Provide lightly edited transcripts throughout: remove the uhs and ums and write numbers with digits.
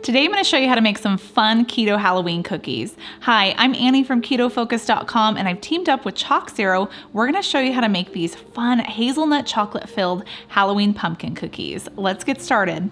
Today I'm going to show you how to make some fun Keto Halloween cookies. Hi, I'm Annie from KetoFocus.com and I've teamed up with ChocZero. We're going to show you how to make these fun hazelnut chocolate filled Halloween pumpkin cookies. Let's get started.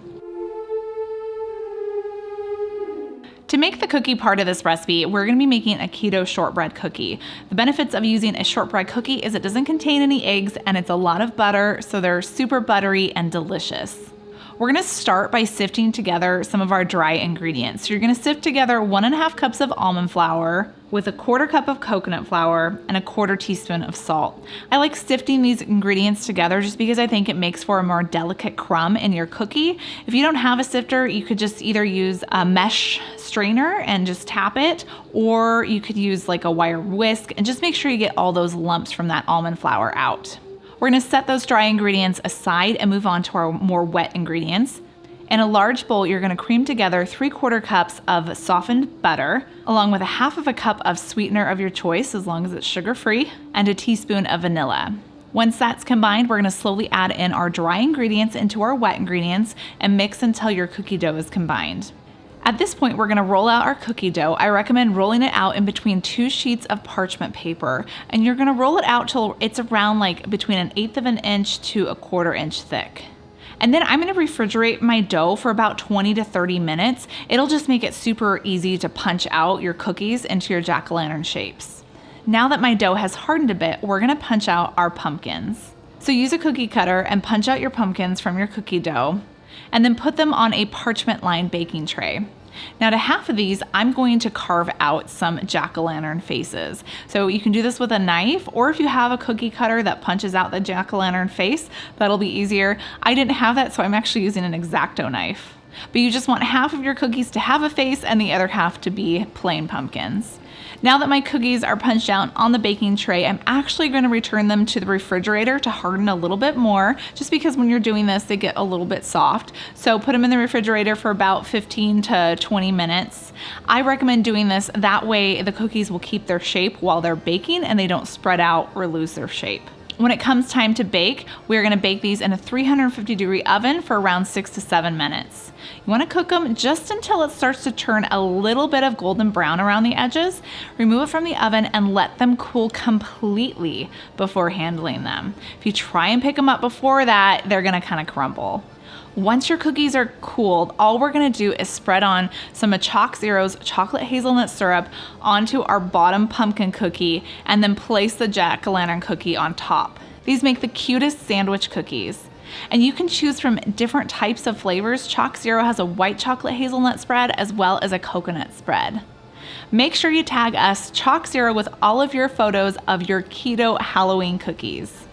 To make the cookie part of this recipe, we're going to be making a keto shortbread cookie. The benefits of using a shortbread cookie is it doesn't contain any eggs and it's a lot of butter, so they're super buttery and delicious. We're going to start by sifting together some of our dry ingredients. So you're going to sift together 1.5 cups of almond flour with 1/4 cup of coconut flour and 1/4 teaspoon of salt. I like sifting these ingredients together just because I think it makes for a more delicate crumb in your cookie. If you don't have a sifter, you could just either use a mesh strainer and just tap it, or you could use like a wire whisk and just make sure you get all those lumps from that almond flour out. We're going to set those dry ingredients aside and move on to our more wet ingredients. In a large bowl, you're going to cream together 3/4 cups of softened butter, along with 1/2 cup of sweetener of your choice, as long as it's sugar-free, and a teaspoon of vanilla. Once that's combined, we're going to slowly add in our dry ingredients into our wet ingredients and mix until your cookie dough is combined. At this point, we're going to roll out our cookie dough. I recommend rolling it out in between 2 sheets of parchment paper, and you're going to roll it out till it's around like between 1/8 inch to 1/4 inch thick. And then I'm going to refrigerate my dough for about 20 to 30 minutes. It'll just make it super easy to punch out your cookies into your jack-o'-lantern shapes. Now that my dough has hardened a bit, we're going to punch out our pumpkins. So use a cookie cutter and punch out your pumpkins from your cookie dough, and then put them on a parchment-lined baking tray. Now to half of these, I'm going to carve out some jack-o'-lantern faces. So you can do this with a knife, or if you have a cookie cutter that punches out the jack-o'-lantern face, that'll be easier. I didn't have that, so I'm actually using an X-Acto knife. But you just want half of your cookies to have a face and the other half to be plain pumpkins. Now that my cookies are punched out on the baking tray, I'm actually going to return them to the refrigerator to harden a little bit more, just because when you're doing this, they get a little bit soft. So put them in the refrigerator for about 15 to 20 minutes. I recommend doing this, that way the cookies will keep their shape while they're baking and they don't spread out or lose their shape. When it comes time to bake, we're going to bake these in a 350-degree oven for around 6 to 7 minutes. You want to cook them just until it starts to turn a little bit of golden brown around the edges. Remove it from the oven and let them cool completely before handling them. If you try and pick them up before that, they're going to kind of crumble. Once your cookies are cooled, all we're going to do is spread on some of ChocZero's chocolate hazelnut syrup onto our bottom pumpkin cookie and then place the jack-o'-lantern cookie on top. These make the cutest sandwich cookies. And you can choose from different types of flavors. ChocZero has a white chocolate hazelnut spread as well as a coconut spread. Make sure you tag us, ChocZero, with all of your photos of your Keto Halloween cookies.